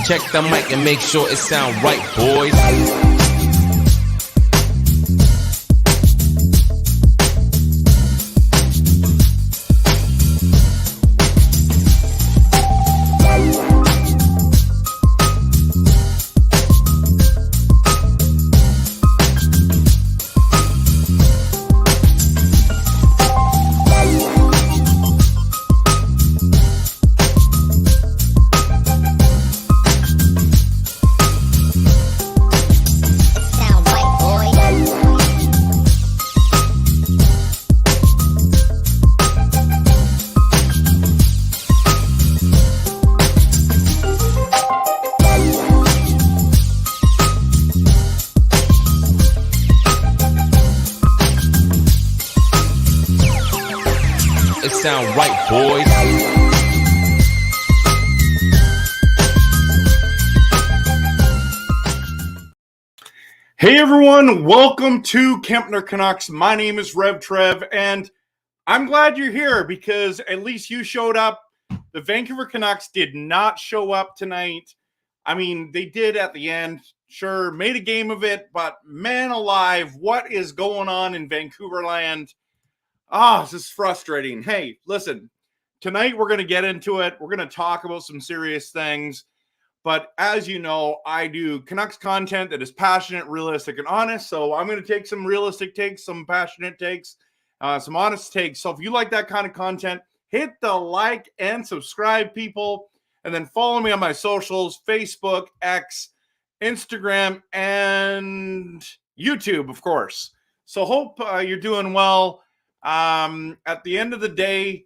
Check the mic and make sure it sound right, boys. Sound right, boys. Hey everyone, welcome to Kempner Canucks. My name is RevTrev, and I'm glad you're here because at least you showed up. The Vancouver Canucks did not show up tonight. I mean, they did at the end, sure, made a game of it, but man alive, what is going on in Vancouver land? This is frustrating. Hey, listen, tonight we're going to get into it. We're going to talk about some serious things. But as you know, I do Canucks content that is passionate, realistic, and honest. So I'm going to take some realistic takes, some passionate takes, some honest takes. So if you like that kind of content, hit the like and subscribe, people. And then follow me on my socials, Facebook, X, Instagram, and YouTube, of course. So hope you're doing well. At the end of the day,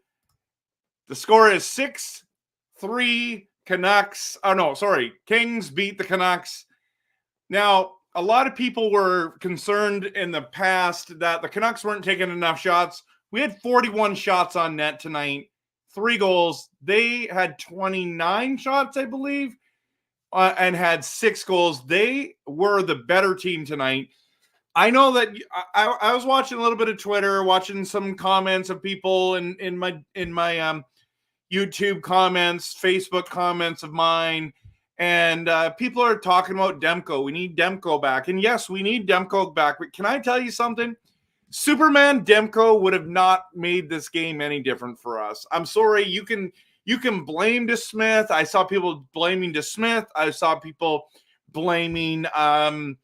the score is 6-3 Canucks. Oh, no, sorry. Kings beat the Canucks. Now, a lot of people were concerned in the past that the Canucks weren't taking enough shots. We had 41 shots on net tonight, 3 goals. They had 29 shots, I believe, and had 6 goals. They were the better team tonight. I know that I was watching a little bit of Twitter, watching some comments of people in my YouTube comments, Facebook comments of mine, and people are talking about Demko. We need Demko back, and yes, we need Demko back. But can I tell you something? Superman Demko would have not made this game any different for us. I'm sorry. You can blame DeSmith. I saw people blaming DeSmith. I saw people blaming the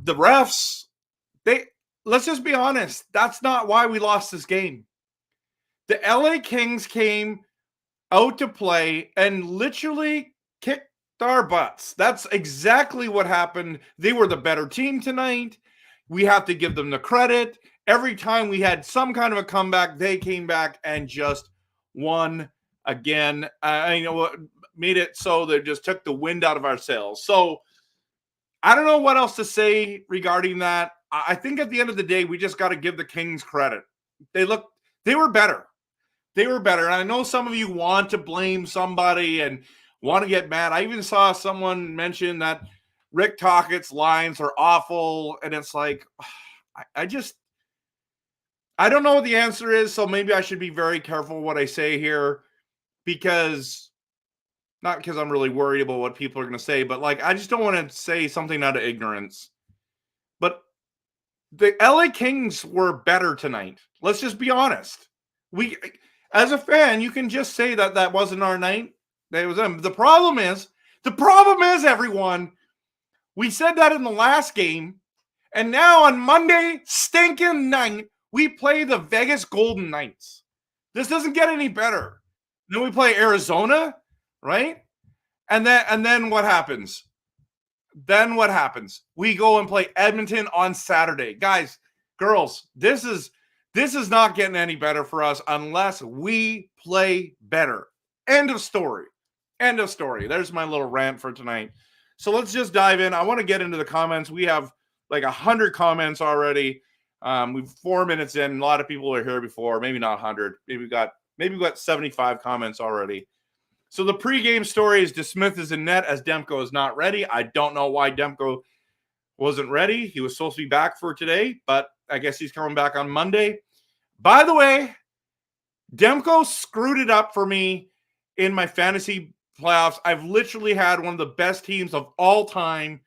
refs. Let's just be honest. That's not why we lost this game. The LA Kings came out to play and literally kicked our butts. That's exactly what happened. They were the better team tonight. We have to give them the credit. Every time we had some kind of a comeback, they came back and just won again. Made it so they just took the wind out of our sails. So I don't know what else to say regarding that. I think at the end of the day, we just got to give the Kings credit. They were better. They were better. And I know some of you want to blame somebody and want to get mad. I even saw someone mention that Rick Tockett's lines are awful. And it's like, I don't know what the answer is. So maybe I should be very careful what I say here, because not because I'm really worried about what people are going to say, but like, I just don't want to say something out of ignorance. But the LA Kings were better tonight. Let's just be honest. As a fan, you can just say that wasn't our night. That was them. The problem is, everyone, we said that in the last game, and now on Monday, stinking night, we play the Vegas Golden Knights. This doesn't get any better. Then we play Arizona, right? And then what happens? We go and play Edmonton on Saturday. Guys, girls, this is not getting any better for us unless we play better. End of story. There's my little rant for tonight. So let's just dive in. I want to get into the comments. We have like 100 comments already. We've 4 minutes in. A lot of people are here before. Maybe not 100. Maybe we got 75 comments already. So the pregame story is DeSmith is in net as Demko is not ready. I don't know why Demko wasn't ready. He was supposed to be back for today, but I guess he's coming back on Monday. By the way, Demko screwed it up for me in my fantasy playoffs. I've literally had one of the best teams of all time.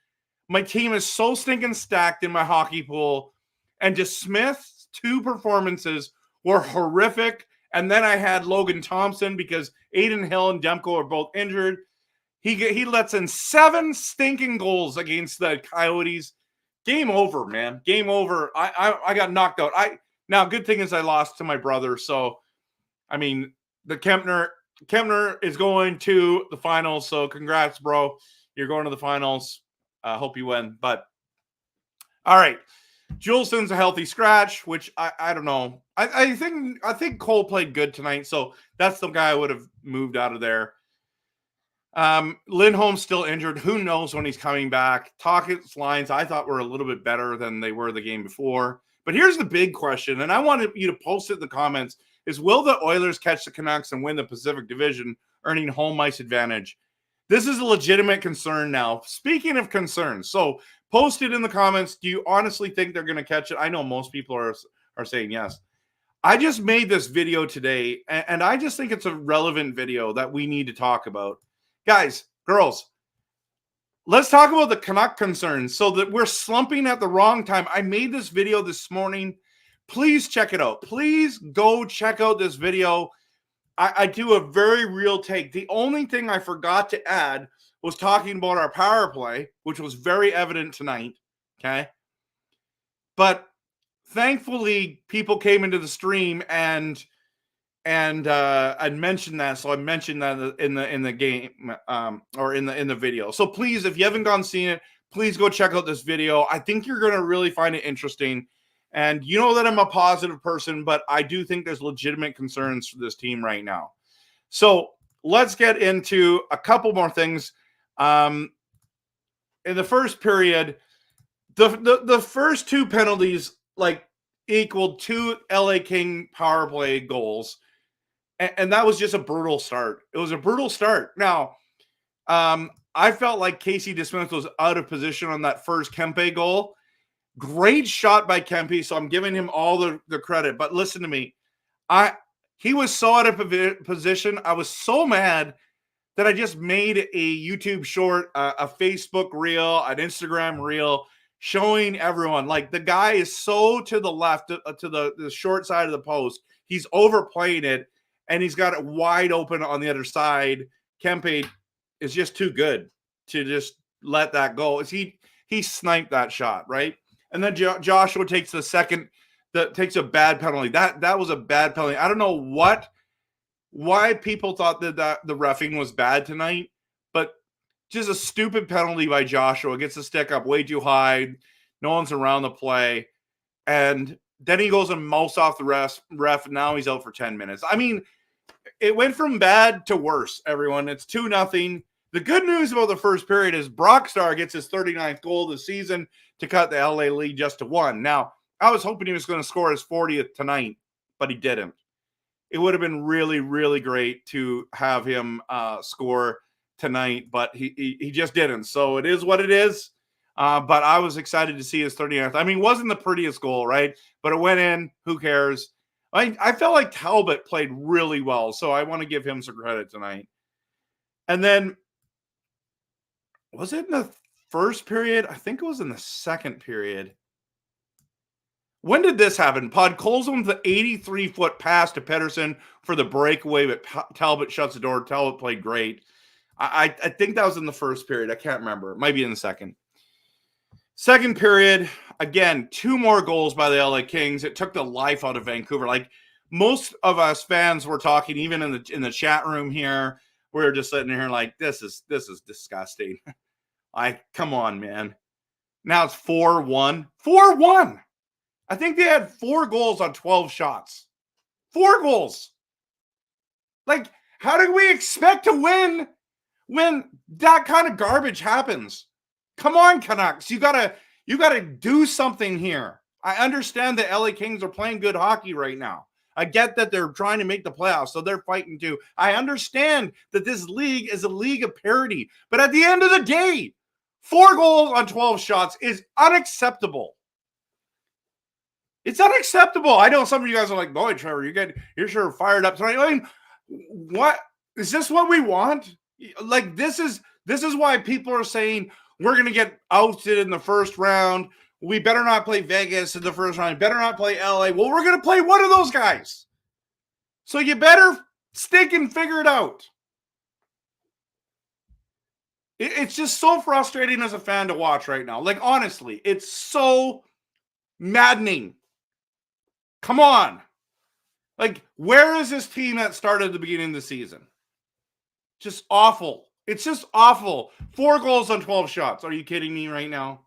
My team is so stinking stacked in my hockey pool. And just Smith's 2 performances were horrific. And then I had Logan Thompson because Aiden Hill and Demko are both injured. He lets in 7 stinking goals against the Coyotes. Game over, man. Game over. I got knocked out. Now, good thing is I lost to my brother. So, I mean, the Kempner is going to the finals. So, congrats, bro. You're going to the finals. Hope you win. But, all right. Juleson's a healthy scratch, which I don't know. I think Cole played good tonight. So, that's the guy I would have moved out of there. Lindholm's still injured. Who knows when he's coming back? Tocchet's lines I thought were a little bit better than they were the game before. But here's the big question, and I wanted you to post it in the comments, is will the Oilers catch the Canucks and win the Pacific Division, earning home ice advantage? This is a legitimate concern now. Speaking of concerns, so post it in the comments. Do you honestly think they're going to catch it? I know most people are saying yes. I just made this video today, and I just think it's a relevant video that we need to talk about. Guys, girls, let's talk about the Canuck concerns so that we're slumping at the wrong time. I made this video this morning. Please check it out. Please go check out this video. I do a very real take. The only thing I forgot to add was talking about our power play, which was very evident tonight, okay? But thankfully, people came into the stream and I mentioned that, so I mentioned that in the game or in the video. So please, if you haven't gone seen it, please go check out this video. I think you're going to really find it interesting. And you know that I'm a positive person, but I do think there's legitimate concerns for this team right now. So let's get into a couple more things. In the first period, the first 2 penalties equaled 2 LA King power play goals. And that was just a brutal start. It was a brutal start. Now, I felt like Casey DeSmith was out of position on that first Kempe goal. Great shot by Kempe, so I'm giving him all the credit. But listen to me. He was so out of position. I was so mad that I just made a YouTube short, a Facebook reel, an Instagram reel, showing everyone. Like, the guy is so to the left, to the short side of the post. He's overplaying it. And he's got it wide open on the other side. Kempe is just too good to just let that go. He sniped that shot, right? And then Joshua takes takes a bad penalty. That was a bad penalty. I don't know why people thought that the reffing was bad tonight, but just a stupid penalty by Joshua. Gets the stick up way too high. No one's around the play. And then he goes and mouths off the ref. And now he's out for 10 minutes. I mean, it went from bad to worse, everyone. It's 2-0. The good news about the first period is Brockstar gets his 39th goal of the season to cut the LA lead just to 1. Now, I was hoping he was going to score his 40th tonight, but he didn't. It would have been really, really great to have him score tonight, but he just didn't. So it is what it is. But I was excited to see his 39th. I mean, it wasn't the prettiest goal, right? But it went in. Who cares? I felt like Talbot played really well, so I want to give him some credit tonight. And then, was it in the first period? I think it was in the second period. When did this happen? Podkolzin with the 83-foot pass to Pettersson for the breakaway, but Talbot shuts the door. Talbot played great. I think that was in the first period. I can't remember. It might be in the second. Second period, again, 2 more goals by the LA Kings. It took the life out of Vancouver. Like, most of us fans were talking, even in the chat room here, we were just sitting here like, this is disgusting. Come on, man. Now it's 4-1. 4-1. I think they had 4 goals on 12 shots. 4 goals. Like, how do we expect to win when that kind of garbage happens? Come on, Canucks. You gotta do something here. I understand the LA Kings are playing good hockey right now. I get that they're trying to make the playoffs, so they're fighting too. I understand that this league is a league of parity. But at the end of the day, 4 goals on 12 shots is unacceptable. It's unacceptable. I know some of you guys are like, boy, Trevor, you're sure fired up tonight. I mean, what? Is this what we want? Like this is why people are saying we're going to get ousted in the first round. We better not play Vegas in the first round. Better not play LA. Well, we're going to play one of those guys. So you better stick and figure it out. It's just so frustrating as a fan to watch right now. Like, honestly, it's so maddening. Come on. Like, where is this team that started at the beginning of the season? Just awful. It's just awful. 4 goals on 12 shots. Are you kidding me right now?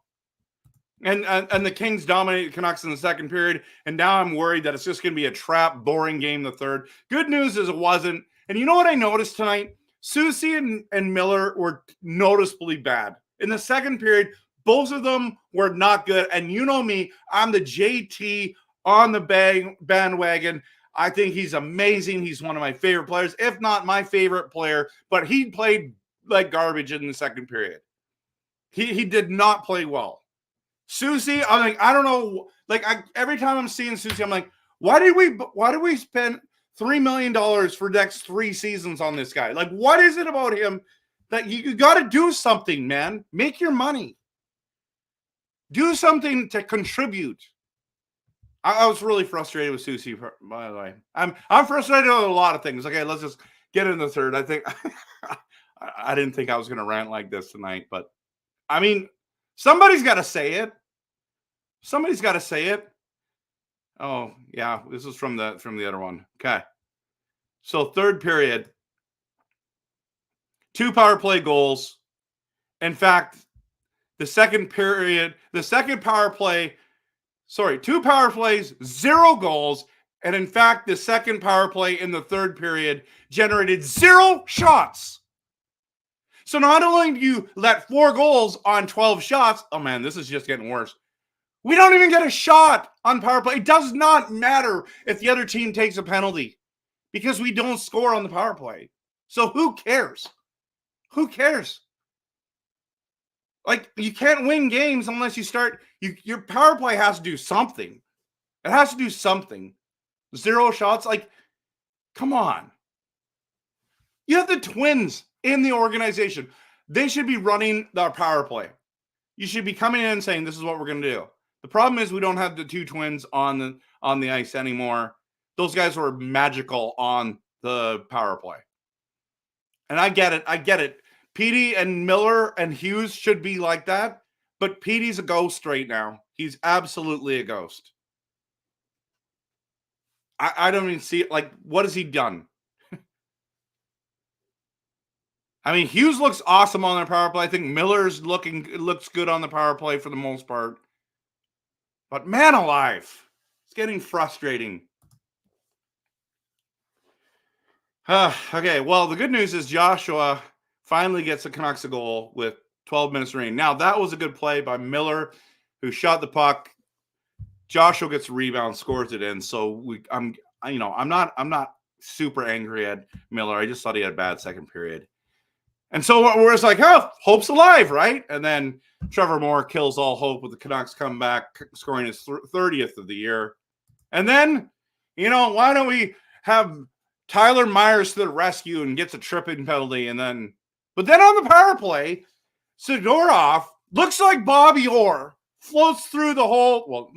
And the Kings dominated the Canucks in the second period, and now I'm worried that it's just going to be a trap, boring game the third. Good news is it wasn't. And you know what I noticed tonight? Susie and Miller were noticeably bad. In the second period, both of them were not good. And you know me, I'm the JT on the bandwagon. I think he's amazing. He's one of my favorite players, if not my favorite player. But he played like garbage in the second period. He did not play well. Susie, I'm like, I don't know. Like, every time I'm seeing Susie, I'm like, why did we spend $3 million for the next 3 seasons on this guy? Like, what is it about him that you got to do something, man? Make your money. Do something to contribute. I was really frustrated with Susie, by the way. I'm frustrated with a lot of things. Okay, let's just get in the third. I think I didn't think I was going to rant like this tonight, but I mean, somebody's got to say it. Somebody's got to say it. Oh, yeah, this is from the other one. Okay. So third period, 2 power play goals. In fact, the second power play, 2 power plays, 0 goals. And in fact, the second power play in the third period generated 0 shots. So not only do you let 4 goals on 12 shots, oh man, this is just getting worse. We don't even get a shot on power play. It does not matter if the other team takes a penalty because we don't score on the power play. So who cares? Who cares? Like, you can't win games unless you start. Your power play has to do something. It has to do something. 0 shots. Like, come on. You have the Twins in the organization. They should be running the power play. You should be coming in and saying, this is what we're going to do. The problem is we don't have the 2 Twins on the ice anymore. Those guys were magical on the power play. And I get it. Petey and Miller and Hughes should be like that. But Petey's a ghost right now. He's absolutely a ghost. I don't even see it. Like, what has he done? I mean, Hughes looks awesome on their power play. I think Miller's looks good on the power play for the most part. But man alive, it's getting frustrating. Okay, well, the good news is Joshua finally gets the Canucks a goal with 12 minutes remaining. Now, that was a good play by Miller, who shot the puck. Joshua gets a rebound, scores it in. So I'm not super angry at Miller. I just thought he had a bad second period. And so we're just like, oh, hope's alive, right? And then Trevor Moore kills all hope with the Canucks come back, scoring his 30th of the year. And then, why don't we have Tyler Myers to the rescue and gets a tripping penalty? But then on the power play, Sidorov looks like Bobby Orr, floats through the whole,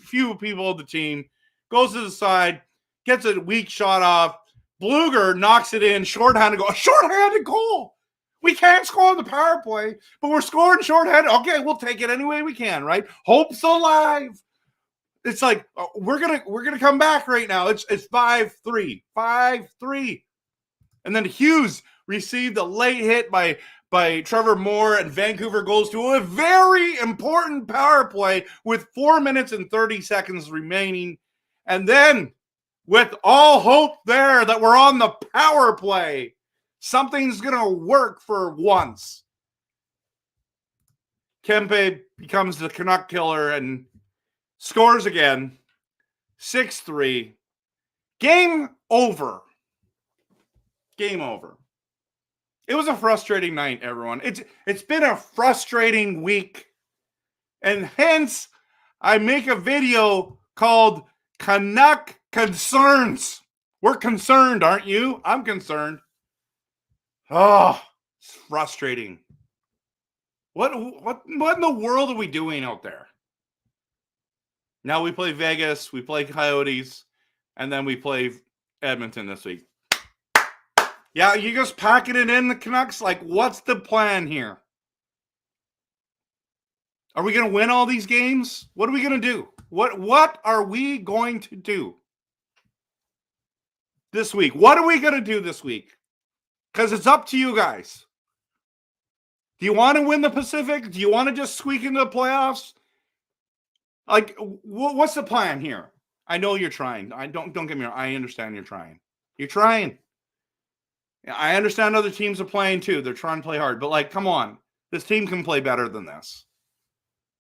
few people of the team, goes to the side, gets a weak shot off. Bluger knocks it in, shorthanded goal. A shorthanded goal. We can't score on the power play, but we're scoring shorthanded. Okay, we'll take it any way we can, right? Hope's alive. It's like we're gonna come back right now. It's 5-3, 5-3, and then Hughes received a late hit by Trevor Moore, and Vancouver goes to a very important power play with 4 minutes and 30 seconds remaining, and then with all hope there that we're on the power play, something's going to work for once. Kempe becomes the Canuck killer and scores again. 6-3. Game over. Game over. It was a frustrating night, everyone. It's been a frustrating week. And hence, I make a video called Canuck Concerns. We're concerned, aren't you? I'm concerned. Oh, it's frustrating. What in the world are we doing out there? Now we play Vegas, we play Coyotes, and then we play Edmonton this week. Yeah, you just packing it in, the Canucks? Like, what's the plan here? Are we going to win all these games? What are we going to do? What are we going to do this week? What are we going to do this week? Because it's up to you guys. Do you want to win the Pacific? Do you want to just squeak into the playoffs? Like, what's the plan here? I know you're trying. Don't get me wrong. I understand you're trying. You're trying. I understand other teams are playing too. They're trying to play hard. But, like, come on. This team can play better than this.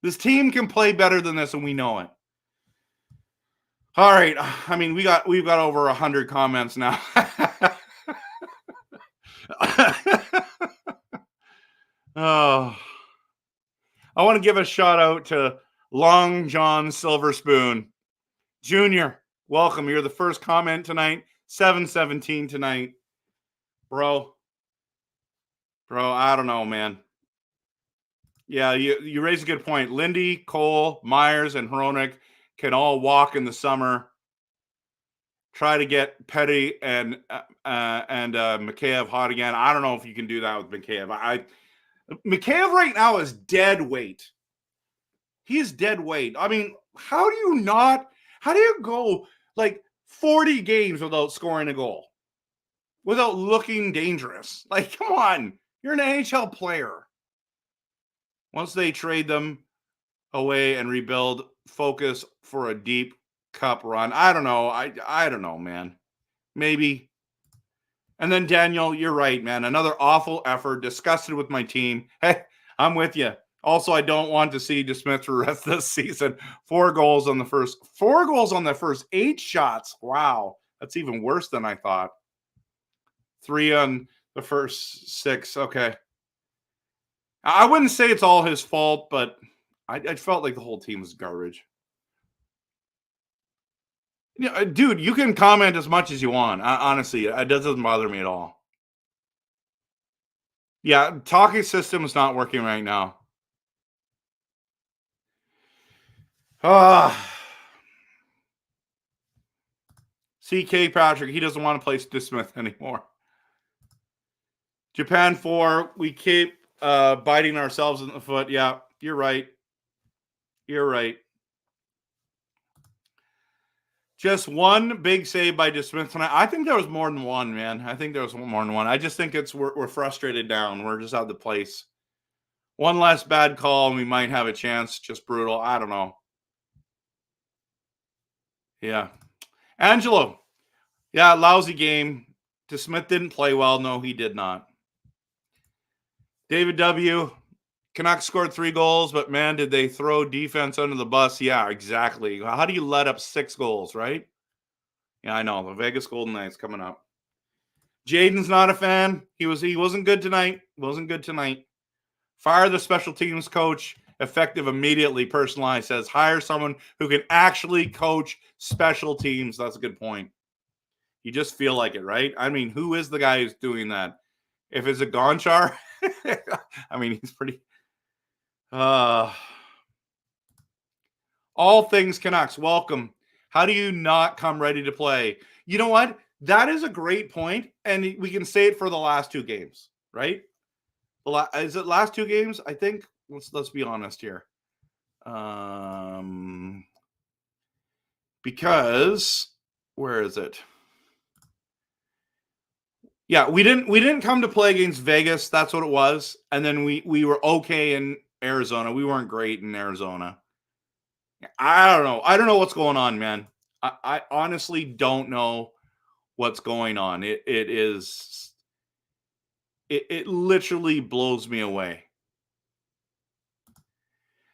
This team can play better than this, and we know it. All right. I mean, we've got over 100 comments now. Oh, I want to give a shout out to Long John Silverspoon Jr. Welcome. You're the first comment tonight. 717 tonight. Bro, I don't know, man. Yeah, you raise a good point. Lindy, Cole, Myers, and Hronik can all walk in the summer. Try to get Petty and Mikheyev hot again. I don't know if you can do that with Mikheyev. Mikheyev right now is dead weight. He is dead weight. I mean, how do you go like 40 games without scoring a goal? Without looking dangerous? Like, come on. You're an NHL player. Once they trade them away and rebuild, focus for a deep cup run. I don't know. I don't know, man. Maybe. And then, Daniel, you're right, man. Another awful effort. Disgusted with my team. Hey, I'm with you. Also, I don't want to see DeSmith for the rest of the season. 4 goals on the first 8 shots. Wow. That's even worse than I thought. 3 on the first 6. Okay. I wouldn't say it's all his fault, but I felt like the whole team was garbage. You know, dude, you can comment as much as you want. Honestly, it doesn't bother me at all. Yeah, talking system is not working right now. CK Patrick, he doesn't want to play DeSmith anymore. Japan 4, we keep biting ourselves in the foot. Yeah, you're right. You're right. Just one big save by DeSmith tonight. I think there was more than one, man. I think there was more than one. I just think we're frustrated down. We're just out of the place. One less bad call, and we might have a chance. Just brutal. I don't know. Yeah. Angelo. Yeah, lousy game. DeSmith didn't play well. No, he did not. David W. Canucks scored 3 goals, but man, did they throw defense under the bus? Yeah, exactly. How do you let up 6 goals, right? Yeah, I know. The Vegas Golden Knights coming up. Jaden's not a fan. He wasn't good tonight. Fire the special teams coach. Effective immediately. Personalized says hire someone who can actually coach special teams. That's a good point. You just feel like it, right? I mean, who is the guy who's doing that? If it's a Gonchar, I mean, he's pretty. All things Canucks, welcome. How do you not come ready to play? You know what? That is a great point, and we can say it for the last 2 games, right? Is it last 2 games? I think. Let's be honest here. Because where is it? Yeah, we didn't come to play against Vegas. That's what it was. And then we were okay in Arizona. We weren't great in Arizona. I don't know. I don't know what's going on, man. I honestly don't know what's going on. It literally blows me away.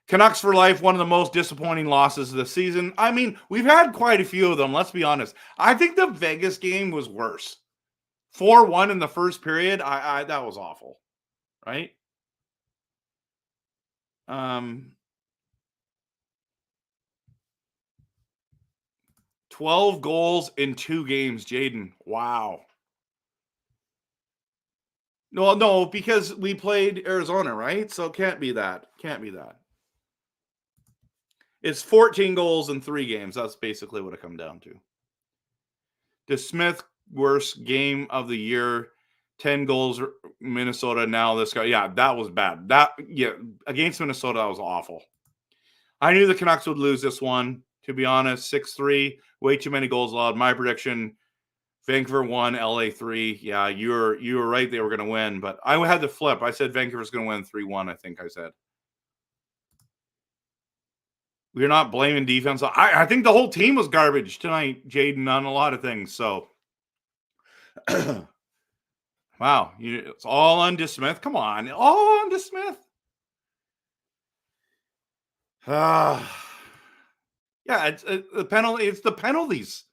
Canucks for life, one of the most disappointing losses of the season. I mean, we've had quite a few of them, let's be honest. I think the Vegas game was worse. 4-1 in the first period, that was awful, right? 12 goals in 2 games, Jaden. Wow. No, because we played Arizona, right? So it can't be that. Can't be that. It's 14 goals in 3 games. That's basically what it come down to. DeSmith, worst game of the year. 10 goals, Minnesota. Now this guy. Yeah, that was bad. Against Minnesota, that was awful. I knew the Canucks would lose this one, to be honest. 6-3, way too many goals allowed. My prediction, Vancouver 1, LA 3. Yeah, you were right. They were going to win, but I had to flip. I said Vancouver's going to win 3-1, I think I said. We're not blaming defense. I think the whole team was garbage tonight, Jaden, on a lot of things. So, wow, it's all on DeSmith. Come on, all on DeSmith. Yeah, it's the penalty. It's the penalties.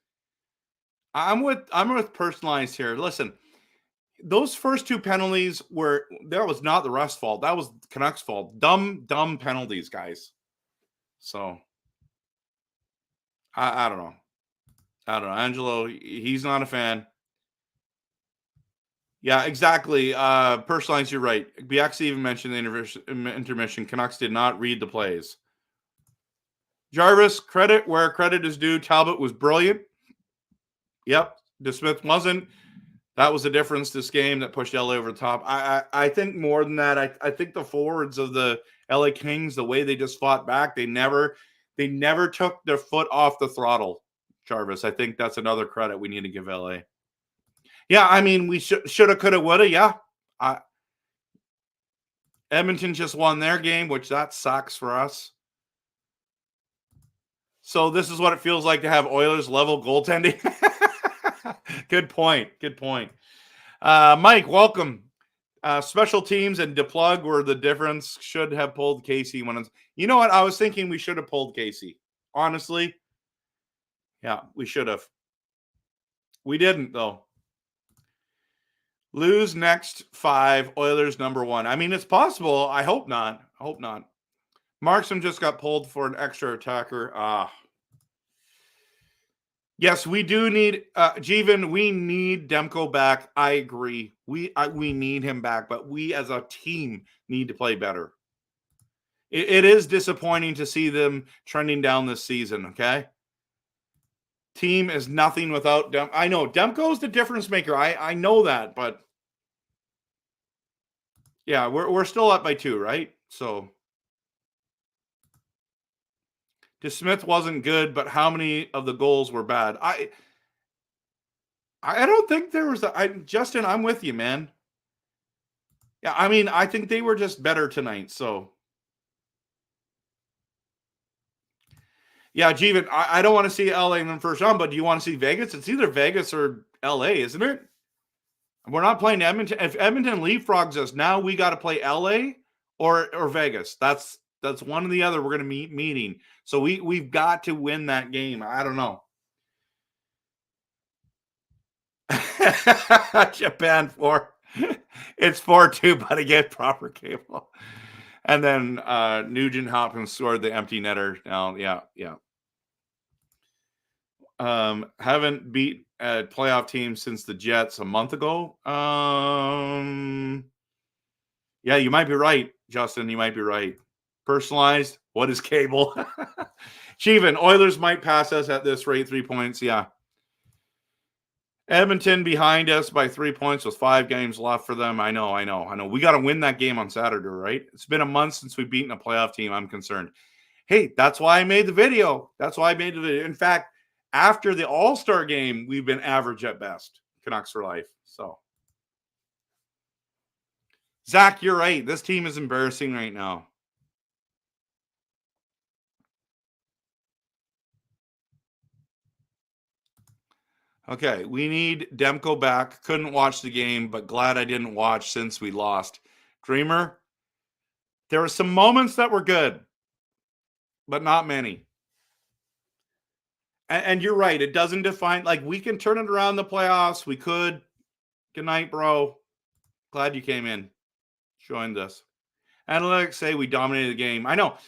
I'm with personalized here. Listen, those first 2 penalties that was not the ref's fault. That was Canucks' fault. Dumb penalties, guys. So I don't know. Angelo, he's not a fan. Yeah, exactly. Personalized, you're right. BX even mentioned the intermission. Canucks did not read the plays. Jarvis, credit where credit is due. Talbot was brilliant. Yep. DeSmith wasn't. That was the difference this game that pushed LA over the top. I think more than that, I think the forwards of the LA Kings, the way they just fought back, they never took their foot off the throttle, Jarvis. I think that's another credit we need to give LA. Yeah, I mean, we shoulda, coulda, woulda. Yeah. Edmonton just won their game, which that sucks for us. So this is what it feels like to have Oilers level goaltending. Good point. Mike, welcome. Special teams and DePlug were the difference. Should have pulled Casey when you know what? I was thinking we should have pulled Casey. Honestly. Yeah, we should have. We didn't, though. Lose next 5, Oilers number 1. I mean, it's possible. I hope not. Markstrom just got pulled for an extra attacker. Yes, we do need Jeevan. We need Demko back. I agree. We need him back, but we as a team need to play better. It is disappointing to see them trending down this season. Okay, team is nothing without Dem. I know Demko's the difference maker. I know that, but yeah, we're still up by 2, right? So. DeSmith wasn't good, but how many of the goals were bad? I don't think there was Justin, I'm with you, man. Yeah, I mean, I think they were just better tonight, so. Yeah, Jeevan, I don't want to see LA in the first round, but do you want to see Vegas? It's either Vegas or LA, isn't it? We're not playing Edmonton. If Edmonton leapfrogs us, now we got to play LA or Vegas. That's one or the other we're going to be meeting. So we've got to win that game. I don't know. Japan 4. It's 4-2, but again, proper cable. And then Nugent Hopkins scored the empty netter. Now, yeah. Haven't beat a playoff team since the Jets a month ago. Yeah, you might be right, Justin. You might be right. Personalized. What is cable? Jeevan, Oilers might pass us at this rate, 3 points. Yeah. Edmonton behind us by 3 points with 5 games left for them. I know. We got to win that game on Saturday, right? It's been a month since we've beaten a playoff team. I'm concerned. Hey, that's why I made the video. In fact, after the All-Star game, we've been average at best. Canucks for life. So, Zach, you're right. This team is embarrassing right now. Okay, we need Demko back. Couldn't watch the game, but glad I didn't watch since we lost. Dreamer, there were some moments that were good, but not many. And you're right. It doesn't define, like, we can turn it around in the playoffs. We could. Good night, bro. Glad you came in. Joined us. Analytics say we dominated the game. I know.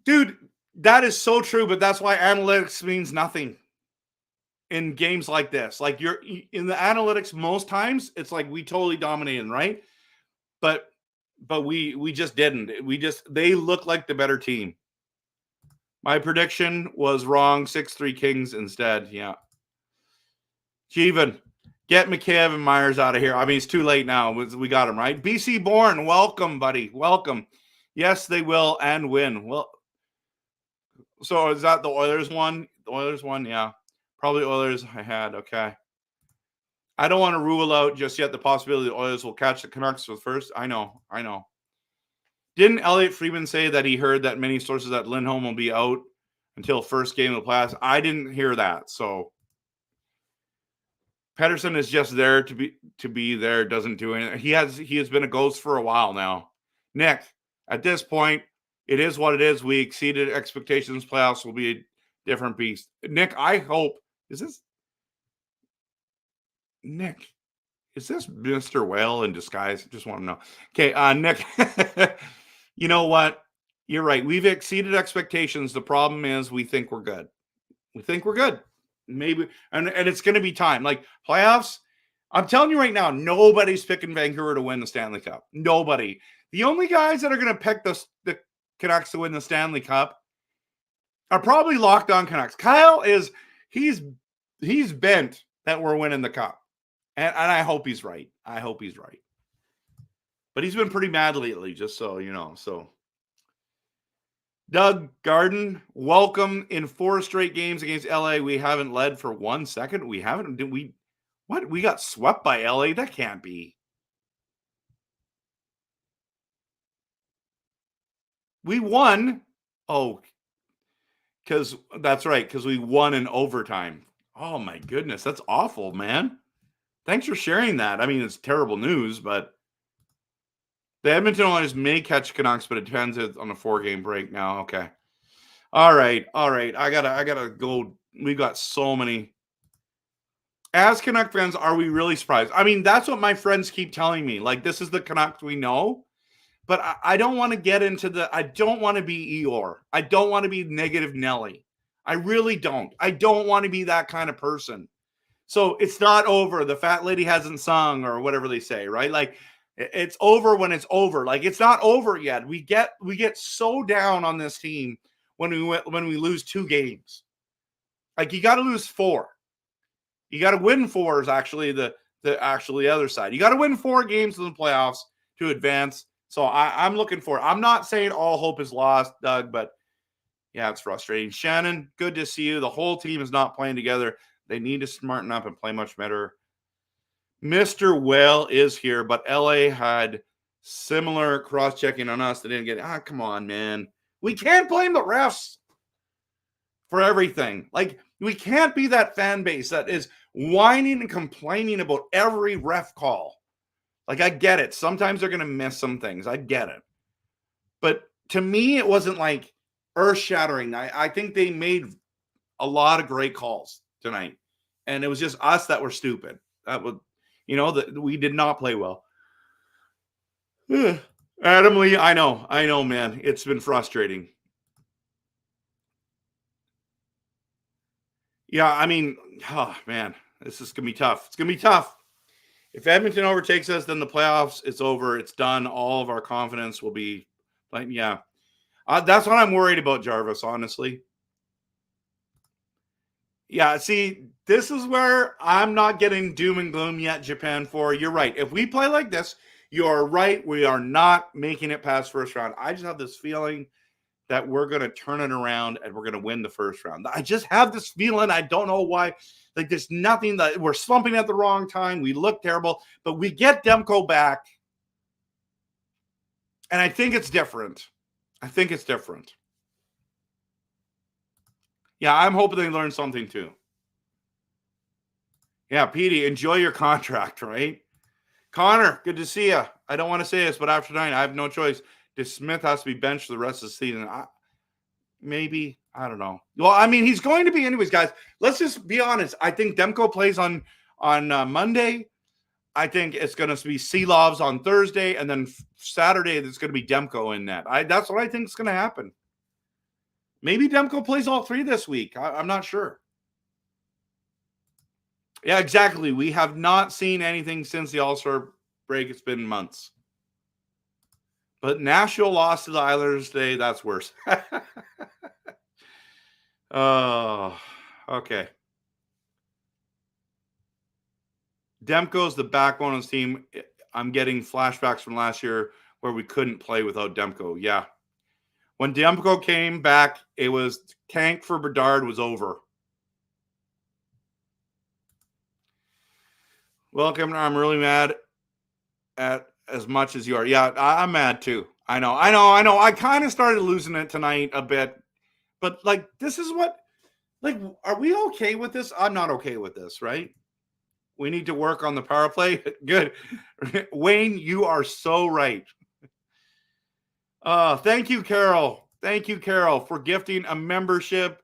Dude, that is so true, but that's why analytics means nothing. in games like this. Like you're in the analytics, most times it's like we totally dominated, right? But we just didn't. They look like the better team. My prediction was wrong. 6-3 Kings instead. Yeah. Jeevan, get McCabe and Myers out of here. I mean, it's too late now. We got him, right? BC Born, welcome, buddy. Welcome. Yes, they will and win. Well, so is that the Oilers one? The Oilers one? Yeah. Probably Oilers I had. Okay. I don't want to rule out just yet the possibility the Oilers will catch the Canucks for the first. I know. Didn't Elliot Friedman say that he heard that many sources that Lindholm will be out until first game of the playoffs? I didn't hear that. So Pettersson is just there to be there, doesn't do anything. He has been a ghost for a while now. Nick, at this point, it is what it is. We exceeded expectations. Playoffs will be a different beast. Nick, I hope is this Mr. Whale in disguise? Just want to know. Okay, Nick, you know what? You're right. We've exceeded expectations. The problem is we think we're good. Maybe, and it's going to be time. Like playoffs, I'm telling you right now, nobody's picking Vancouver to win the Stanley Cup. Nobody. The only guys that are going to pick the Canucks to win the Stanley Cup are probably locked on Canucks. Kyle he's bent that we're winning the cup. And I hope he's right. But he's been pretty mad lately, just so you know. So Doug Garden, welcome. In 4 straight games against LA, we haven't led for 1 second. We haven't. What? We got swept by LA? That can't be. We won. Oh, because that's right. Because we won in overtime. Oh my goodness, that's awful, man. Thanks for sharing that. I mean, it's terrible news, but the Edmonton Oilers may catch Canucks, but it depends on a 4-game break now. Okay. All right. I gotta go. We've got so many. As Canuck fans, are we really surprised? I mean, that's what my friends keep telling me. Like, this is the Canucks we know. But I don't want to get into I don't want to be Eeyore. I don't want to be negative Nelly. I really don't. I don't want to be that kind of person. So it's not over. The fat lady hasn't sung or whatever they say, right? Like it's over when it's over. Like it's not over yet. We get so down on this team when we lose 2 games. Like you got to lose 4. You got to win 4 is actually the other side. You got to win 4 games in the playoffs to advance. So I'm looking for it. I'm not saying all hope is lost, Doug, but yeah, it's frustrating. Shannon, good to see you. The whole team is not playing together. They need to smarten up and play much better. Mr. Whale is here, but LA had similar cross-checking on us. They didn't get come on, man. We can't blame the refs for everything. Like, we can't be that fan base that is whining and complaining about every ref call. Like, I get it. Sometimes they're going to miss some things. I get it. But to me, it wasn't like earth-shattering. I think they made a lot of great calls tonight. And it was just us that were stupid. That would, that we did not play well. Adam Lee, I know, man. It's been frustrating. Yeah, I mean, oh, man, this is going to be tough. It's going to be tough. If Edmonton overtakes us, then the playoffs, it's over. It's done. All of our confidence will be, like, yeah. That's what I'm worried about, Jarvis, honestly. Yeah, see, this is where I'm not getting doom and gloom yet, Japan 4. You're right. If we play like this, you're right. We are not making it past first round. I just have this feeling that we're going to turn it around and we're going to win the first round. I just have this feeling. I don't know why. Like, there's nothing that we're slumping at the wrong time. We look terrible, but we get Demko back. And I think it's different. Yeah, I'm hoping they learn something too. Yeah, Petey, enjoy your contract, right? Connor, good to see you. I don't want to say this, but after tonight, I have no choice. Smith has to be benched for the rest of the season. Maybe. I don't know. Well, I mean, he's going to be anyways, guys. Let's just be honest. I think Demko plays on Monday. I think it's going to be Seelovs on Thursday, and then Saturday there's going to be Demko in net. That's what I think is going to happen. Maybe Demko plays all 3 this week. I'm not sure. Yeah, exactly. We have not seen anything since the All-Star break. It's been months. But Nashville lost to the Islanders today. That's worse. Oh, okay. Demko's the backbone of this team. I'm getting flashbacks from last year where we couldn't play without Demko. Yeah. When Demko came back, it was tank for Bedard was over. Welcome. I'm really mad at as much as you are. Yeah, I'm mad too. I know. I kind of started losing it tonight a bit, but like, this is what, like, are we okay with this? I'm not okay with this, right? We need to work on the power play. Good. Wayne, you are so right. Thank you, Carol. Thank you, Carol, for gifting a membership.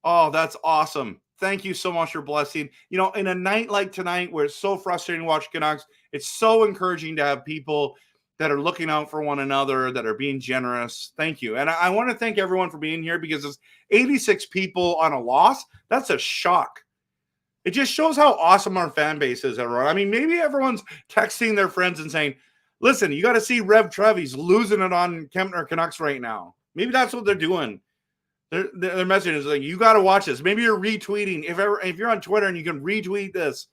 Oh, that's awesome. Thank you so much for blessing. You know, in a night like tonight where it's so frustrating to watch Canucks, it's so encouraging to have people that are looking out for one another, that are being generous. Thank you. And I want to thank everyone for being here because it's 86 people on a loss. That's a shock. It just shows how awesome our fan base is, everyone. I mean, maybe everyone's texting their friends and saying, listen, you got to see RevTrev. He's losing it on Kempner Canucks right now. Maybe that's what they're doing. Their message is like, you got to watch this. Maybe you're retweeting. If you're on Twitter and you can retweet this,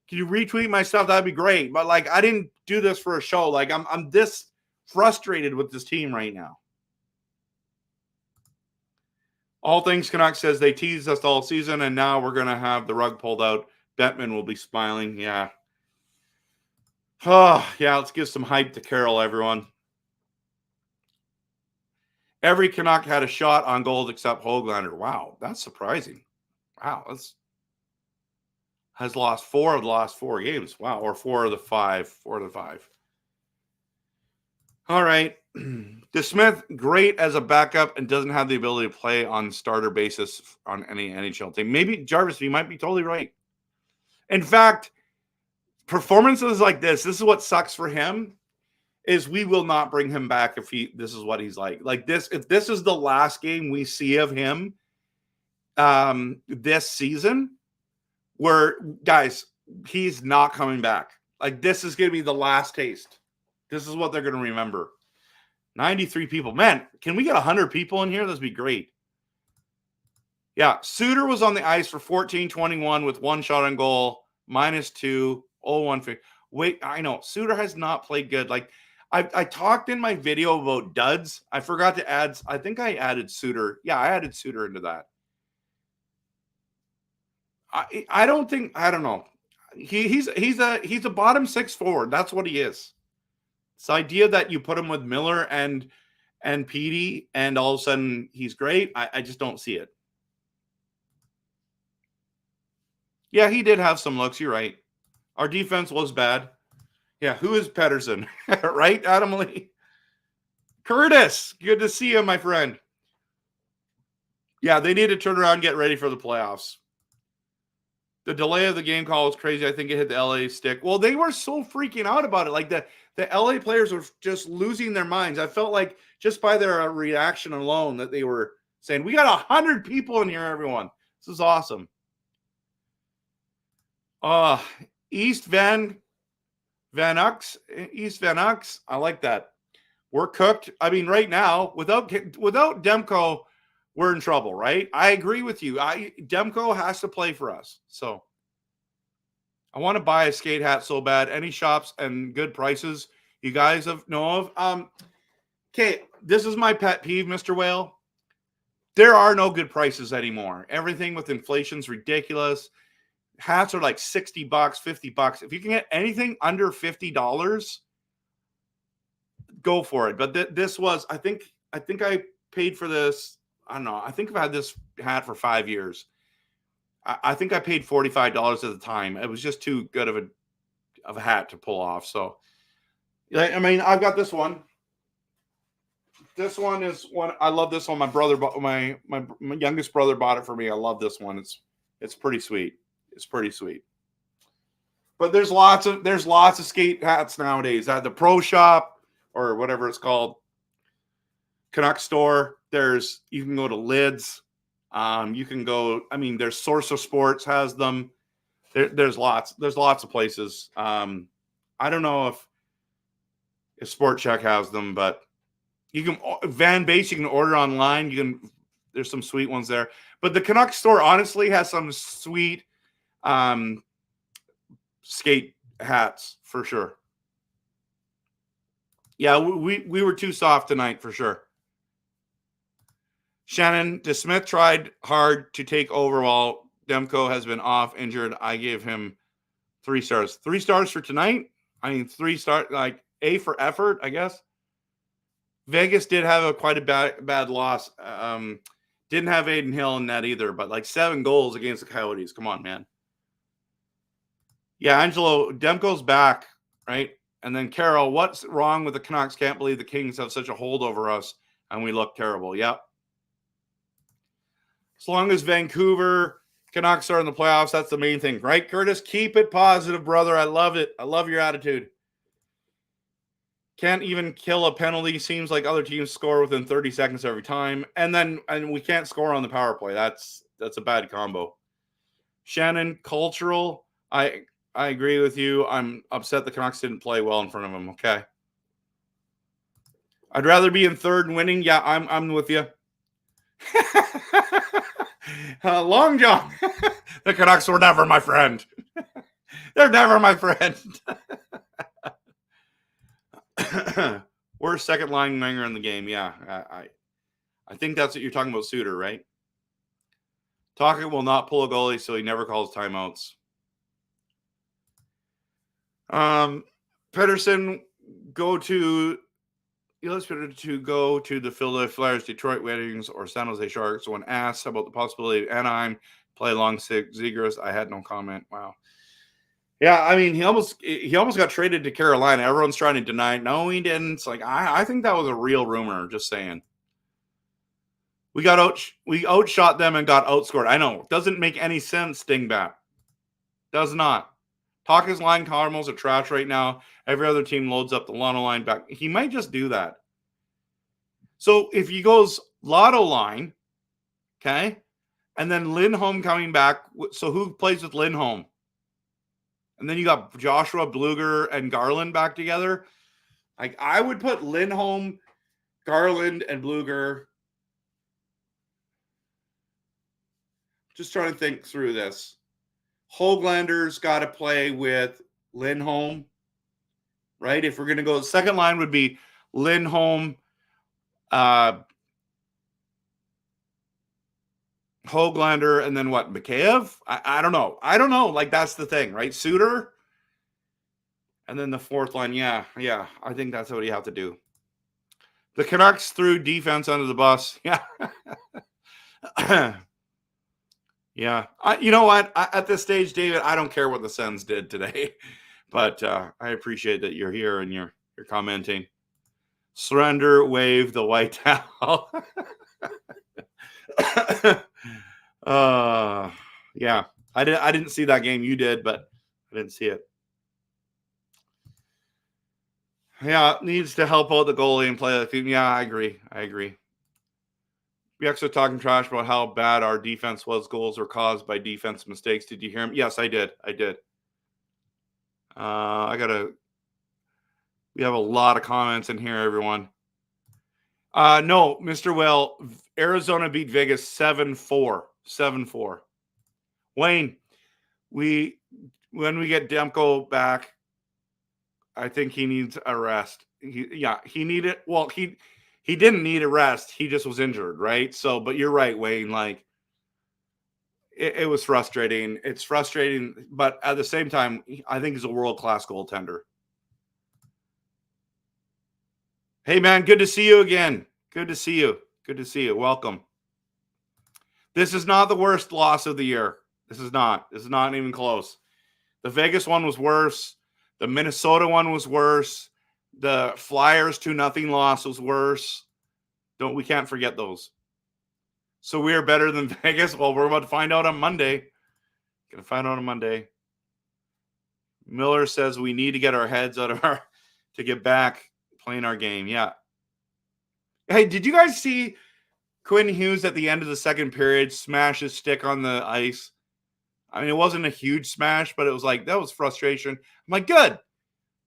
can you retweet my stuff? That'd be great. But like, I didn't do this for a show. Like, I'm this frustrated with this team right now. All Things Canucks says they teased us all season, and now we're going to have the rug pulled out. Bettman will be smiling. Yeah. Oh, yeah, let's give some hype to Carol, everyone. Every Canuck had a shot on goals except Höglander. Wow, that's surprising. Wow, has lost 4 of the last 4 games. Wow, or 4 of the 5. 4 of the 5. All right. DeSmith, great as a backup and doesn't have the ability to play on starter basis on any NHL team. Maybe, Jarvis, you might be totally right. In fact, performances like this is what sucks for him, is we will not bring him back if this is what he's like. Like this, if this is the last game we see of him this season, where, guys, he's not coming back. Like, this is going to be the last taste. This is what they're going to remember. 93 people. Man, can we get 100 people in here? That'd be great. Yeah, Suter was on the ice for 14-21 with 1 shot on goal, -2, 0-1. Wait, I know. Suter has not played good. Like, I talked in my video about duds. I forgot to add. I think I added Suter. Yeah, I added Suter into that. I don't know. He's a bottom 6 forward. That's what he is. This idea that you put him with Miller and Petey and all of a sudden he's great. I just don't see it. Yeah, he did have some looks. You're right. Our defense was bad. Yeah, who is Pedersen? Right, Adam Lee? Curtis, good to see you, my friend. Yeah, they need to turn around and get ready for the playoffs. The delay of the game call was crazy. I think it hit the LA stick. Well, they were so freaking out about it. Like the LA players were just losing their minds. I felt like just by their reaction alone that they were saying, we got 100 people in here, everyone. This is awesome. East Van Ucks. I like that. We're cooked. I mean, right now, without Demko, we're in trouble, right? I agree with you. Demko has to play for us. So I want to buy a skate hat so bad. Any shops and good prices you guys know of? Okay, this is my pet peeve, Mr. Whale. There are no good prices anymore. Everything with inflation's ridiculous. Hats are like $60, $50. If you can get anything under $50, go for it. But this was, I think I paid for this. I don't know. I think I've had this hat for 5 years. I think I paid $45 at the time. It was just too good of a hat to pull off. So, I mean, I've got this one. This one is one. I love this one. My brother, my youngest brother bought it for me. I love this one. It's pretty sweet. It's pretty sweet. But there's lots of skate hats nowadays. At the Pro Shop or whatever it's called, Canuck store. You can go to Lids. You can go. I mean, there's Source of Sports has them. There's lots of places. I don't know if Sport Check has them, but you can Van Base. You can order online. There's some sweet ones there. But the Canucks store honestly has some sweet skate hats for sure. Yeah, we were too soft tonight for sure. Shannon DeSmith tried hard to take over while Demko has been off injured. I gave him 3 stars. 3 stars for tonight. I mean, 3 stars, like A for effort, I guess. Vegas did have quite a bad loss. Didn't have Aiden Hill in that either, but like 7 goals against the Coyotes. Come on, man. Yeah, Angelo, Demko's back, right? And then Carol, what's wrong with the Canucks? Can't believe the Kings have such a hold over us and we look terrible. Yep. As long as Vancouver Canucks are in the playoffs, that's the main thing. Right, Curtis? Keep it positive, brother. I love it. I love your attitude. Can't even kill a penalty. Seems like other teams score within 30 seconds every time. And we can't score on the power play. That's a bad combo. Shannon, cultural. I agree with you. I'm upset the Canucks didn't play well in front of them. Okay. I'd rather be in third and winning. Yeah, I'm with you. Long John. The Canucks were never my friend. They're never my friend. Worst second line winger in the game. Yeah, I think that's what you're talking about, Suter, right? Tocchet will not pull a goalie, so he never calls timeouts. Pedersen go to the Philadelphia Flyers, Detroit Red Wings, or San Jose Sharks. When asked about the possibility of Anaheim play along Zegras, I had no comment. Wow. Yeah, I mean, he almost got traded to Carolina. Everyone's trying to deny it. No, he didn't. It's like I think that was a real rumor. Just saying. We outshot them and got outscored. I know. Doesn't make any sense, Dingbat. Does not. Tocchet's line Cardinals are trash right now. Every other team loads up the Lotto line back. He might just do that. So if he goes Lotto line, okay, and then Lindholm coming back. So who plays with Lindholm? And then you got Joshua Bluger and Garland back together. Like I would put Lindholm, Garland, and Bluger. Just trying to think through this. Hoaglander's got to play with Lindholm, right? If we're going to go, the second line would be Lindholm, Hoaglander, and then what? Mikheyev? I don't know. Like that's the thing, right? Suter, and then the fourth line. Yeah. I think that's what you have to do. The Canucks threw defense under the bus. Yeah. Yeah. You know what? At this stage, David, I don't care what the Sens did today, but I appreciate that you're here and you're commenting. Surrender, wave the white towel. Yeah. I didn't see that game. You did, but I didn't see it. Yeah, needs to help out the goalie and play the team. Yeah, I agree. We actually talking trash about how bad our defense was. Goals were caused by defense mistakes. Did you hear him? Yes, I did. We have a lot of comments in here, everyone. No, Mr. Well, Arizona beat Vegas 7-4. 7-4. Wayne, when we get Demko back, I think he needs a rest. He needed. Well, he didn't need a rest. He just was injured, right? So, but you're right, Wayne. Like, it was frustrating. It's frustrating, but at the same time, I think he's a world-class goaltender. Hey, man, good to see you again. Good to see you. Welcome. This is not the worst loss of the year. This is not even close. The Vegas one was worse. The Minnesota one was worse. The Flyers 2-0 loss was worse. We can't forget those. So we are better than Vegas. Well, we're about to find out on Monday. Gonna find out on Monday. Miller says we need to get our heads out of to get back playing our game. Yeah. Hey, did you guys see Quinn Hughes at the end of the second period smash his stick on the ice? I mean, it wasn't a huge smash, but it was like, that was frustration. I'm like, good.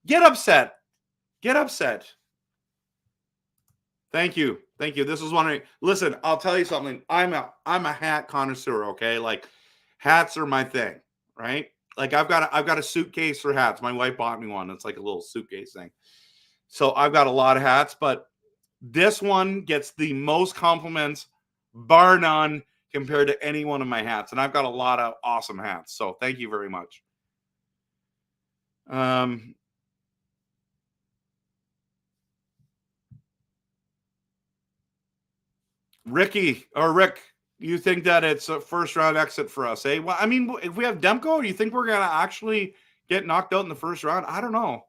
Get upset. Get upset. Thank you. Thank you. This is one. Listen, I'll tell you something. I'm a hat connoisseur, okay? Like, hats are my thing, right? Like, I've got a suitcase for hats. My wife bought me one. It's like a little suitcase thing. So I've got a lot of hats, but this one gets the most compliments, bar none, compared to any one of my hats. And I've got a lot of awesome hats. So thank you very much. Rick, you think that it's a first round exit for us, eh? Well, I mean, if we have Demko, do you think we're going to actually get knocked out in the first round? I don't know.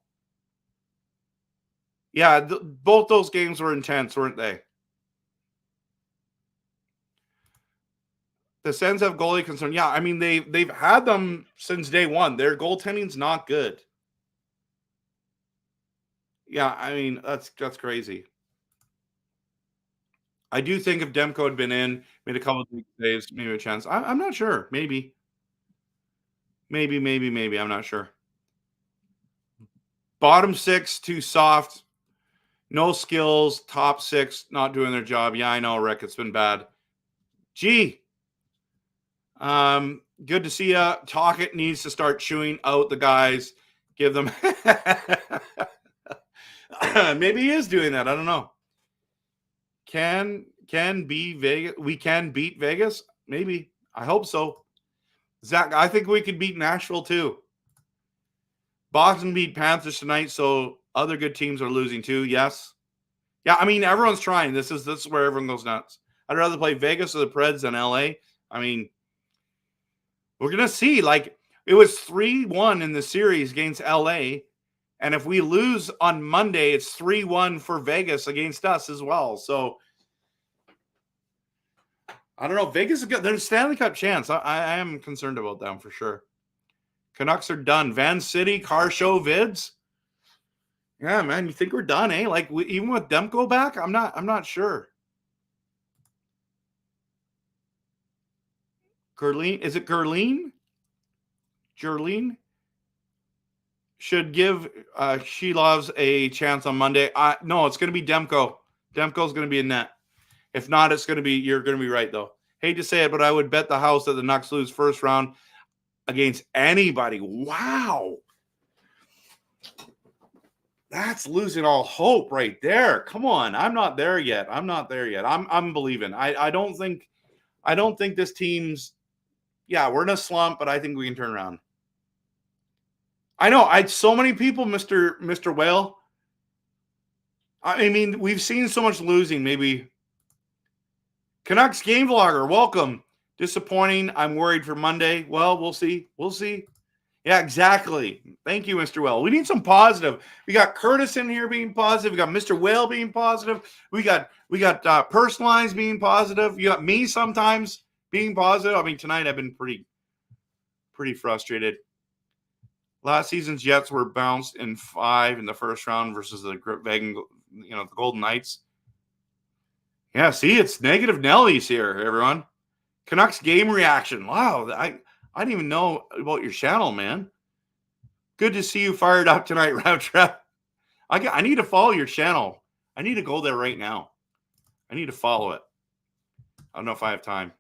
Yeah, both those games were intense, weren't they? The Sens have goalie concern. Yeah, I mean, they've had them since day one. Their goaltending's not good. Yeah, I mean, that's crazy. I do think if Demko had been in, made a couple of big saves, maybe a chance. I'm not sure. Maybe. I'm not sure. Bottom six, too soft. No skills. Top six, not doing their job. Yeah, I know, Rick. It's been bad. Gee. Good to see you. Talkett needs to start chewing out the guys. Give them. Maybe he is doing that. I don't know. Can be Vegas. We can beat Vegas. Maybe. I hope so. Zach, I think we could beat Nashville too. Boston beat Panthers tonight, so other good teams are losing too. Yes. Yeah, I mean, everyone's trying. This is where everyone goes nuts. I'd rather play Vegas or the Preds than LA. I mean, we're gonna see. Like, it was 3-1 in the series against LA. And if we lose on Monday, it's 3-1 for Vegas against us as well. So I don't know. Vegas is good. There's a Stanley Cup chance. I am concerned about them for sure. Canucks are done. Van City, car show vids. Yeah, man. You think we're done, eh? Like, even with Demko back, I'm not sure. Gerline, is it Gerline? Gerline should give She Loves a chance on Monday. No, it's going to be Demko. Demko's going to be in net. If not, it's going to be, you're going to be right, though. Hate to say it, but I would bet the house that the Nucks lose first round against anybody. Wow. That's losing all hope right there. Come on. I'm not there yet. I'm believing. I don't think this team's, yeah, we're in a slump, but I think we can turn around. I know. So many people, Mr. Whale. I mean, we've seen so much losing. Maybe Canucks game vlogger, welcome. Disappointing. I'm worried for Monday. Well, we'll see. Yeah, exactly. Thank you, Mr. Whale. We need some positive. We got Curtis in here being positive. We got Mr. Whale being positive. We got Personalized being positive. You got me sometimes being positive. I mean, tonight I've been pretty frustrated. Last season's Jets were bounced in 5 in the first round versus the the Golden Knights. Yeah, see, it's negative Nellies here, everyone. Canucks game reaction. Wow, I didn't even know about your channel, man. Good to see you fired up tonight, RevTrev. I need to follow your channel. I need to go there right now. I need to follow it. I don't know if I have time.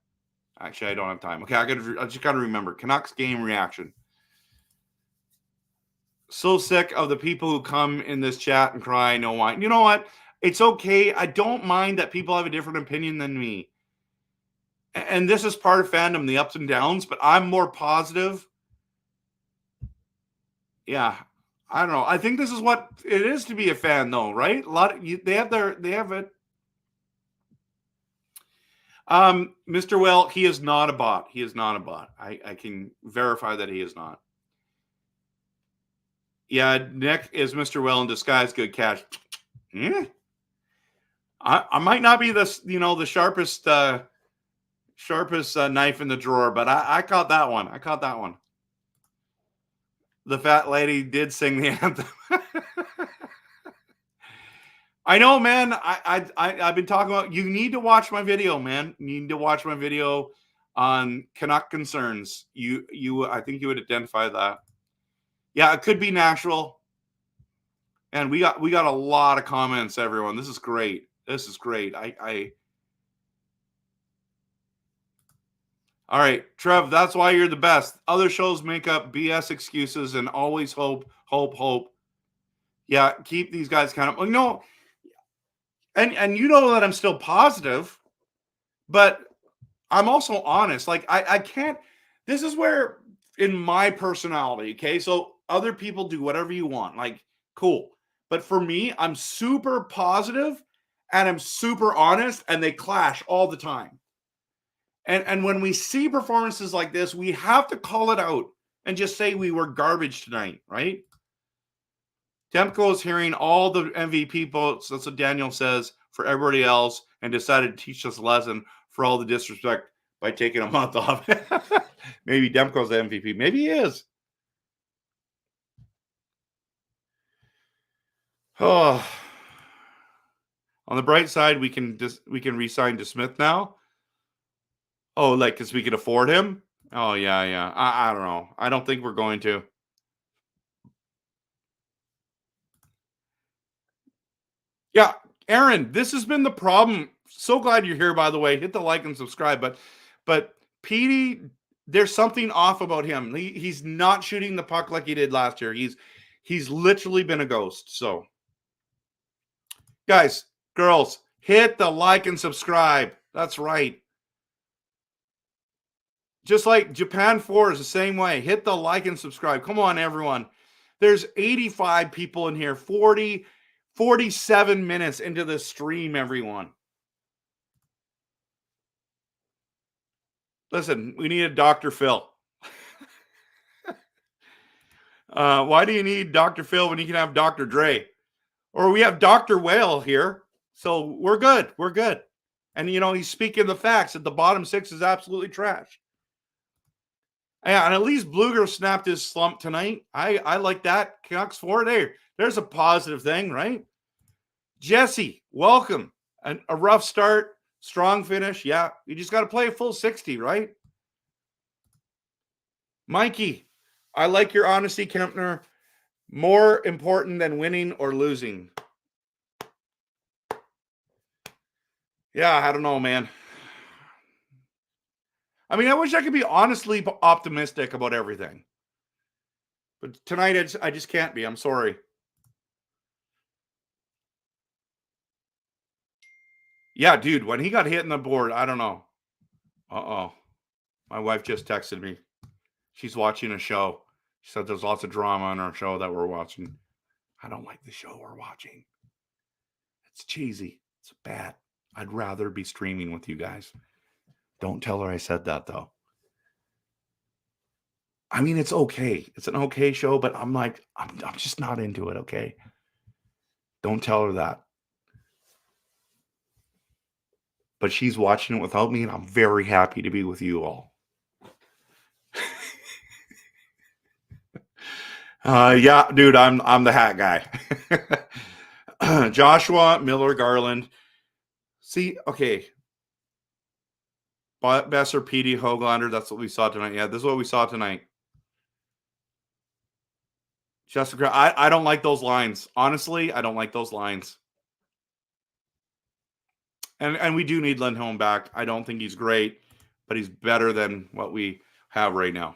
Actually, I don't have time. Okay, I just got to remember. Canucks game reaction. So sick of the people who come in this chat and cry, no wine. You know what? It's okay. I don't mind that people have a different opinion than me. And this is part of fandom, the ups and downs, but I'm more positive. Yeah. I don't know. I think this is what it is to be a fan, though, right? They have it. Mr. Well, he is not a bot. I can verify that he is not. Yeah, Nick is Mr. Well in disguise. Good catch. Yeah. I might not be the sharpest knife in the drawer, but I caught that one. The fat lady did sing the anthem. I know, man. I've been talking about, you need to watch my video, man. You need to watch my video. on Canuck concerns. I think you would identify that. Yeah, it could be Nashville. And we got a lot of comments, everyone. This is great. This is great. All right, Trev, that's why you're the best. Other shows make up BS excuses and always hope. Yeah, keep these guys kind of, and you know that I'm still positive, but I'm also honest. Like I can't, this is where in my personality, okay? So other people do whatever you want. Like, cool. But for me, I'm super positive and I'm super honest, and they clash all the time. And when we see performances like this, we have to call it out and just say we were garbage tonight, right? Demko is hearing all the MVP votes, that's what Daniel says, for everybody else, and decided to teach us a lesson for all the disrespect by taking a month off. Maybe Demko's the MVP. Maybe he is. Oh. On the bright side, we can re-sign DeSmith now. Oh, like because we can afford him? Oh, yeah. I don't know. I don't think we're going to. Yeah, Aaron, this has been the problem. So glad you're here, by the way. Hit the like and subscribe. But Petey, there's something off about him. He's not shooting the puck like he did last year. He's literally been a ghost. So, guys, girls, hit the like and subscribe. That's right. Just like Japan 4 is the same way. Hit the like and subscribe. Come on, everyone. There's 85 people in here. 47 minutes into the stream, everyone. Listen, we need a Dr. Phil. Why do you need Dr. Phil when you can have Dr. Dre? Or we have Dr. Whale here. So we're good. We're good. And, he's speaking the facts that the bottom six is absolutely trash. Yeah, and at least Bluger snapped his slump tonight. I like that. Canucks 4 there. There's a positive thing, right? Jesse, welcome. A rough start, strong finish. Yeah, you just got to play a full 60, right? Mikey, I like your honesty, Kempner. More important than winning or losing. Yeah, I don't know, man. I mean, I wish I could be honestly optimistic about everything. But tonight, I just can't be. I'm sorry. Yeah, dude, when he got hit in the board, I don't know. Uh-oh. My wife just texted me. She's watching a show. She said there's lots of drama on our show that we're watching. I don't like the show we're watching. It's cheesy. It's bad. I'd rather be streaming with you guys. Don't tell her I said that, though. I mean, it's okay. It's an okay show, but I'm just not into it, okay? Don't tell her that. But she's watching it without me, and I'm very happy to be with you all. Yeah, dude, I'm the hat guy. Joshua, Miller, Garland. See, okay. Besser, Petey, Hoglander, that's what we saw tonight. Yeah, this is what we saw tonight. Jessica, I don't like those lines. Honestly, I don't like those lines. And we do need Lindholm back. I don't think he's great, but he's better than what we have right now.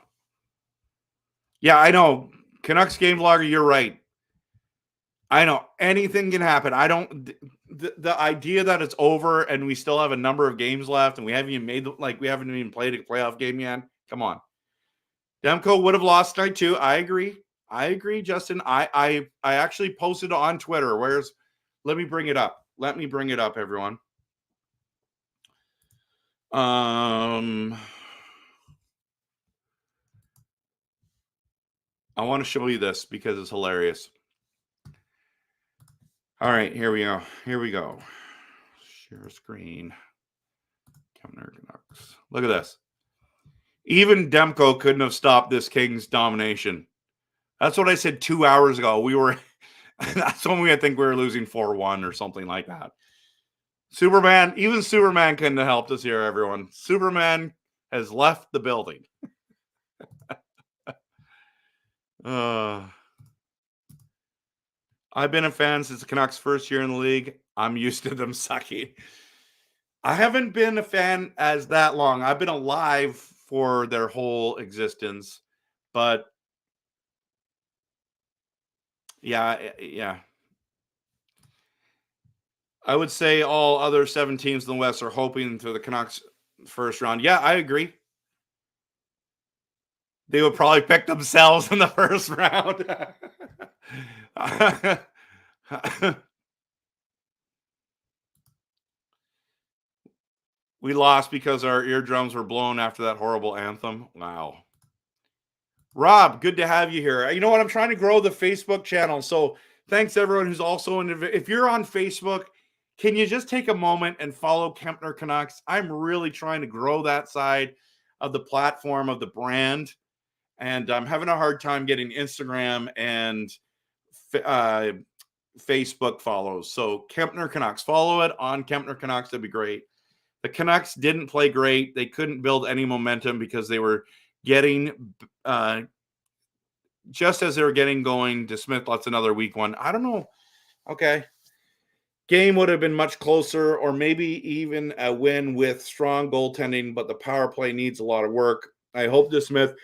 Yeah, I know. Canucks game vlogger, you're right. I know anything can happen. I don't the idea that it's over and we still have a number of games left and we haven't even played a playoff game yet. Come on. Demko would have lost tonight too. I agree, Justin. I actually posted on Twitter. Let me bring it up. Everyone. I want to show you this because it's hilarious. All right, here we go. Share screen. Canucks. Look at this. Even Demko couldn't have stopped this Kings domination. That's what I said 2 hours ago. That's when I think we were losing 4-1 or something like that. Even Superman couldn't have helped us here, everyone. Superman has left the building. I've been a fan since the Canucks' first year in the league. I'm used to them sucking. I haven't been a fan as that long. I've been alive for their whole existence, but yeah. I would say all other 7 teams in the West are hoping for the Canucks first round. Yeah, I agree. They would probably pick themselves in the first round. We lost because our eardrums were blown after that horrible anthem. Wow. Rob, good to have you here. You know what? I'm trying to grow the Facebook channel. So thanks everyone who's also in. If you're on Facebook, can you just take a moment and follow Kempner Canucks? I'm really trying to grow that side of the platform of the brand. And I'm having a hard time getting Instagram and Facebook follows. So Kempner Canucks, follow it on Kempner Canucks. That'd be great. The Canucks didn't play great. They couldn't build any momentum because they were getting just as they were getting going. DeSmith lets another weak one. I don't know. Okay. Game would have been much closer, or maybe even a win with strong goaltending, but the power play needs a lot of work. I hope DeSmith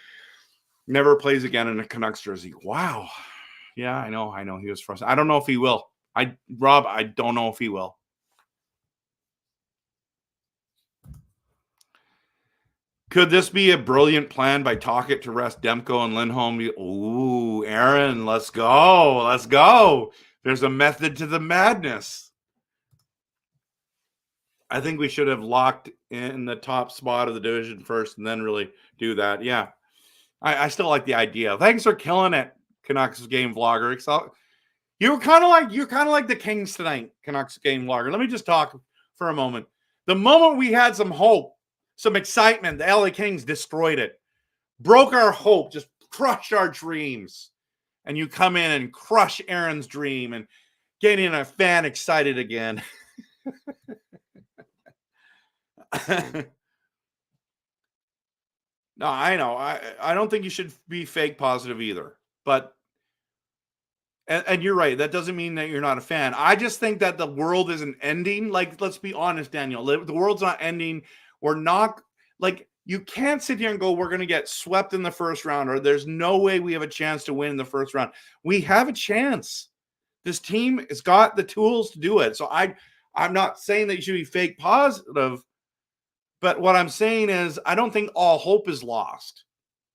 never plays again in a Canucks jersey. Wow. Yeah, I know. He was frustrated. I don't know if he will. Rob, I don't know if he will. Could this be a brilliant plan by Tocchet to rest Demko and Lindholm? Ooh, Aaron, let's go. Let's go. There's a method to the madness. I think we should have locked in the top spot of the division first and then really do that. Yeah. I still like the idea. Thanks for killing it, Canucks game vlogger. You're kind of like the Kings tonight, Canucks game vlogger. Let me just talk for a moment. The moment we had some hope, some excitement, the LA Kings destroyed it, broke our hope, just crushed our dreams. And you come in and crush Aaron's dream and getting a fan excited again. No, I know. I don't think you should be fake positive either. But and you're right. That doesn't mean that you're not a fan. I just think that the world isn't ending. Like, let's be honest, Daniel. The world's not ending. We're not, like, you can't sit here and go, we're going to get swept in the first round, or there's no way we have a chance to win in the first round. We have a chance. This team has got the tools to do it. So I'm not saying that you should be fake positive. But what I'm saying is, I don't think all hope is lost.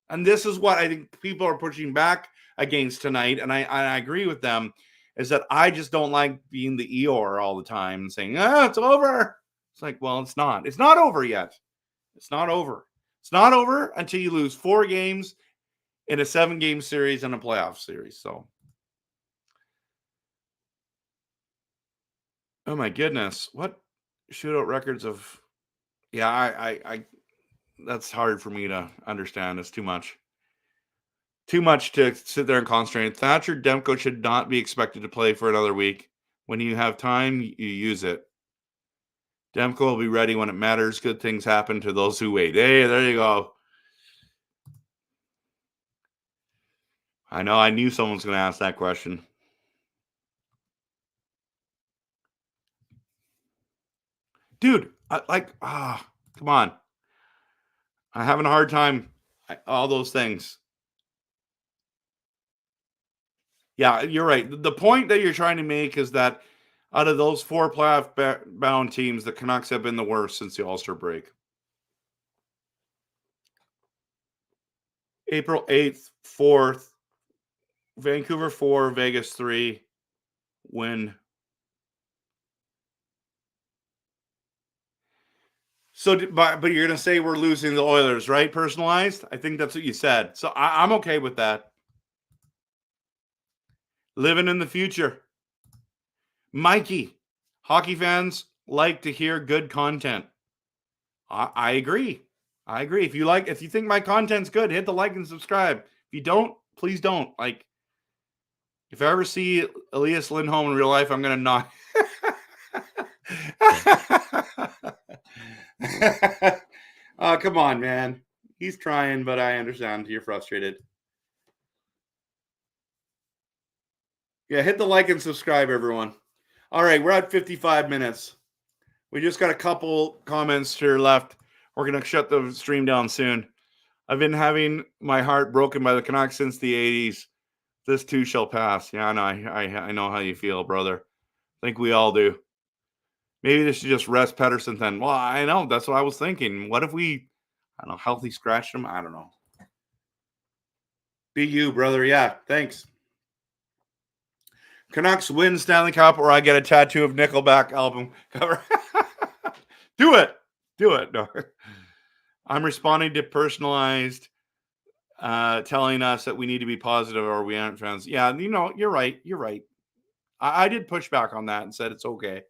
And this is what I think people are pushing back against tonight. And I agree with them, is that I just don't like being the Eeyore all the time and saying, it's over. It's like, well, it's not. It's not over yet. It's not over. It's not over until you lose 4 games in a 7-game series and a playoff series. So, oh my goodness. What shootout records of... Yeah, I that's hard for me to understand. It's too much. Too much to sit there and concentrate. Thatcher Demko should not be expected to play for another week. When you have time, you use it. Demko will be ready when it matters. Good things happen to those who wait. Hey, there you go. I know. I knew someone was going to ask that question. Dude, come on. I'm having a hard time. All those things. Yeah, you're right. The point that you're trying to make is that out of those 4 playoff bound teams, the Canucks have been the worst since the All-Star break. April 8th, 4th, Vancouver 4, Vegas 3, win. So, but you're going to say we're losing the Oilers, right? Personalized? I think that's what you said. So I'm okay with that. Living in the future. Mikey, hockey fans like to hear good content. I agree. I agree. If you think my content's good, hit the like and subscribe. If you don't, please don't. Like, if I ever see Elias Lindholm in real life, I'm going to knock. Come on, man. He's trying, but I understand you're frustrated. Yeah, hit the like and subscribe, everyone. All right, we're at 55 minutes. We just got a couple comments here left. We're going to shut the stream down soon. I've been having my heart broken by the Canucks since the 80s. This too shall pass. Yeah, I know how you feel, brother. I think we all do. Maybe they should just rest Pettersson then. Well, I know. That's what I was thinking. What if we, I don't know, healthy scratched him? I don't know. Be you, brother. Yeah, thanks. Canucks win Stanley Cup, or I get a tattoo of Nickelback album cover. Do it. No. I'm responding to personalized telling us that we need to be positive or we aren't fans. Yeah, you're right. I did push back on that and said it's okay.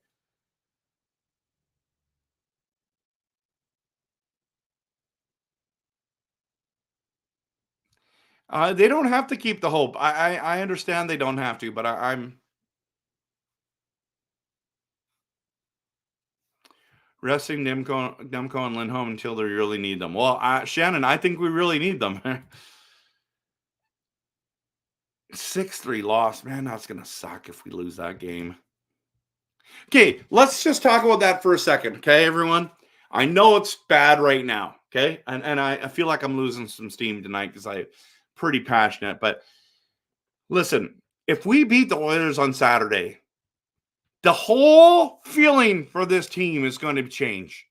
They don't have to keep the hope. I understand they don't have to, but I'm resting Demko and Lindholm until they really need them. Well, Shannon, I think we really need them. 6-3 loss. Man, that's going to suck if we lose that game. Okay, let's just talk about that for a second, okay, everyone? I know it's bad right now, okay? And I feel like I'm losing some steam tonight because I'm pretty passionate. But listen, if we beat the Oilers on Saturday, the whole feeling for this team is going to change.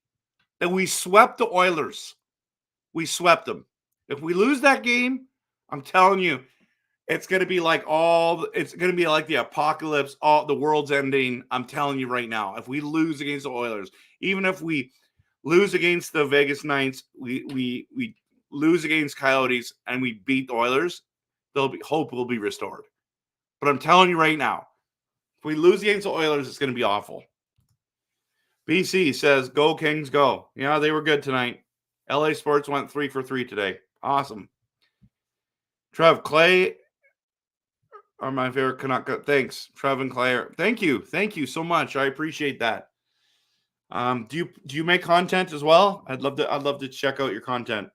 That we swept the Oilers. We swept them. If we lose that game, I'm telling you, it's going to be like it's going to be like the apocalypse, the world's ending. I'm telling you right now, if we lose against the Oilers, even if we lose against the Vegas Knights, we lose against Coyotes and we beat the Oilers, hope will be restored. But I'm telling you right now, if we lose against the Oilers, it's going to be awful. BC says, go Kings, go. Yeah, they were good tonight. LA Sports went 3 for 3 today. Awesome. Trev, Clay are my favorite Canuck. Thanks, Trev and Clay. Thank you so much. I appreciate that. Do you make content as well? I'd love to check out your content.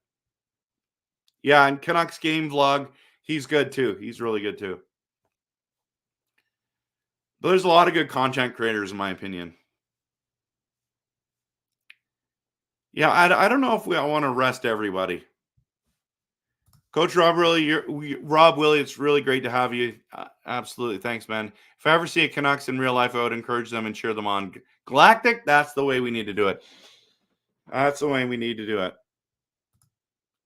Yeah, and Canucks game vlog, he's good too. He's really good too. But there's a lot of good content creators, in my opinion. Yeah, I don't know if I want to rest everybody. Coach Rob Willie, it's really great to have you. Absolutely. Thanks, man. If I ever see a Canucks in real life, I would encourage them and cheer them on. Galactic, that's the way we need to do it. That's the way we need to do it.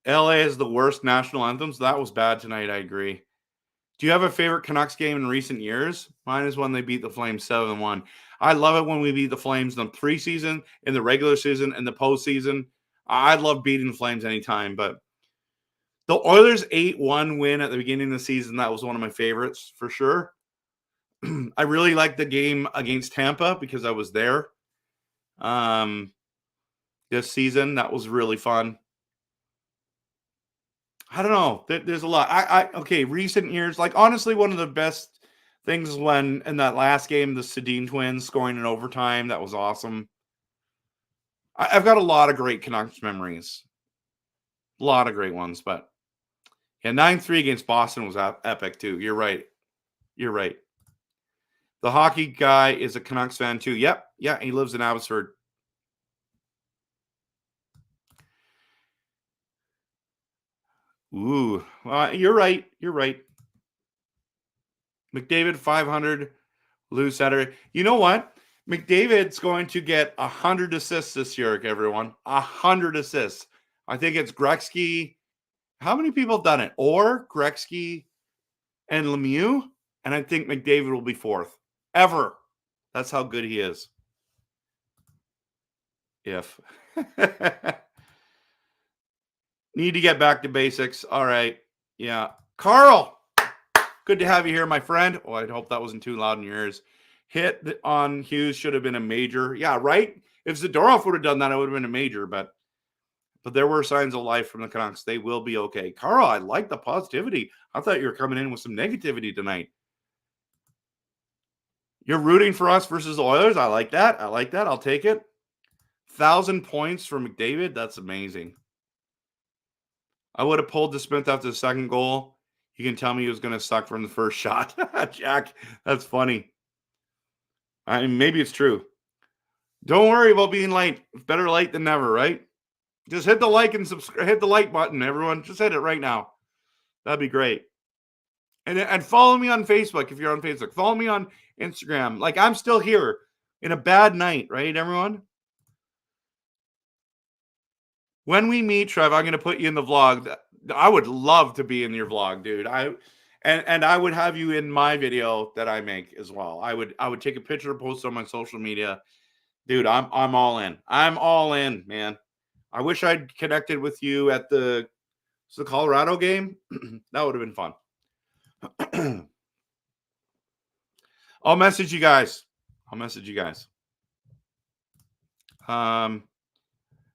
LA is the worst national anthems. That was bad tonight, I agree. Do you have a favorite Canucks game in recent years? Mine is when they beat the Flames 7-1. I love it when we beat the Flames in the preseason, in the regular season, and the postseason. I love beating the Flames anytime, but the Oilers 8-1 win at the beginning of the season, that was one of my favorites for sure. I really liked the game against Tampa because I was there this season. That was really fun. I don't know. There's a lot. Okay, recent years, like honestly, one of the best things when in that last game, the Sedin twins scoring in overtime, that was awesome. I've got a lot of great Canucks memories. A lot of great ones, but yeah, 9-3 against Boston was epic too. You're right. The hockey guy is a Canucks fan too. Yep. Yeah, he lives in Abbotsford. Ooh, you're right. McDavid 500, Lou Saturday. You know what? McDavid's going to get 100 assists this year, everyone. 100 assists. I think it's Gretzky. How many people have done it? Or Gretzky and Lemieux, and I think McDavid will be fourth. Ever. That's how good he is. If. Need to get back to basics. All right. Yeah. Carl, good to have you here, my friend. Oh, I hope that wasn't too loud in your ears. Hit on Hughes should have been a major. Yeah, right? If Zadorov would have done that, it would have been a major, but there were signs of life from the Canucks. They will be okay. Carl, I like the positivity. I thought you were coming in with some negativity tonight. You're rooting for us versus the Oilers. I like that. I'll take it. 1,000 points for McDavid. That's amazing. I would have pulled DeSmith after the second goal. You can tell me he was going to suck from the first shot. Jack, that's funny. I mean, maybe it's true. Don't worry about being late. It's better late than never, right? Just hit the like and subscribe. Hit the like button, everyone. Just hit it right now. That'd be great. And follow me on Facebook if you're on Facebook. Follow me on Instagram. Like, I'm still here in a bad night, right, everyone? When we meet, Trev, I'm going to put you in the vlog. I would love to be in your vlog, dude. And I would have you in my video that I make as well. I would take a picture and post it on my social media. Dude, I'm all in. I'm all in, man. I wish I'd connected with you at the Colorado game. That would have been fun. I'll message you guys.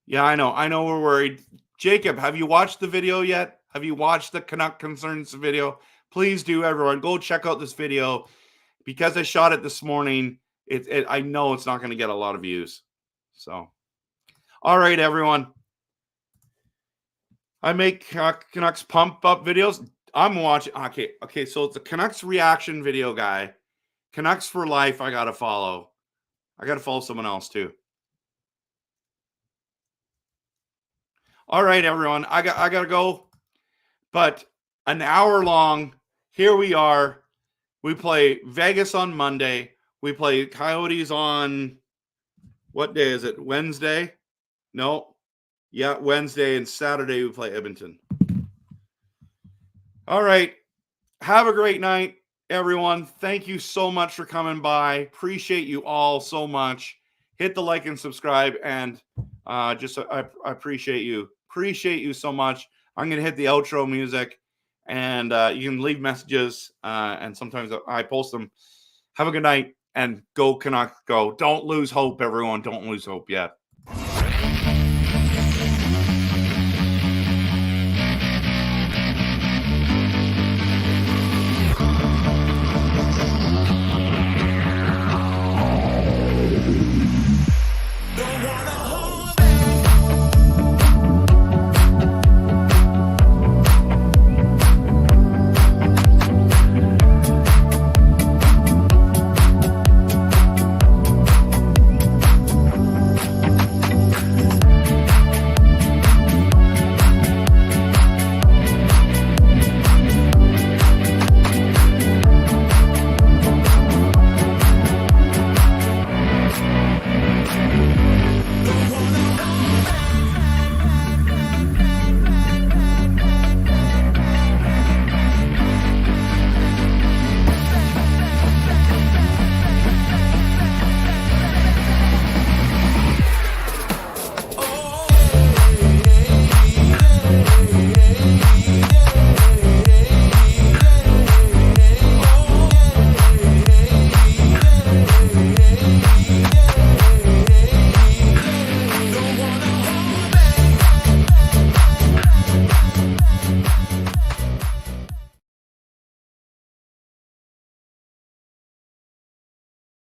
Yeah, I know we're worried. Jacob, have you watched the video yet? Have you watched the Canuck Concerns video? Please do, everyone. Go check out this video. Because I shot it this morning, I know it's not going to get a lot of views. So, all right, everyone. I make Canucks pump up videos. I'm watching. Okay. So it's a Canucks reaction video guy. Canucks for life. I got to follow. I got to follow someone else too. All right, everyone. I got to go. But an hour long. Here we are. We play Vegas on Monday. We play Coyotes on, what day is it? Wednesday? No. Yeah, Wednesday, and Saturday we play Edmonton. All right. Have a great night, everyone. Thank you so much for coming by. Appreciate you all so much. Hit the like and subscribe, and I appreciate you. Appreciate you so much. I'm going to hit the outro music, and you can leave messages, and sometimes I post them. Have a good night, and go Canucks, go. Don't lose hope, everyone. Don't lose hope yet.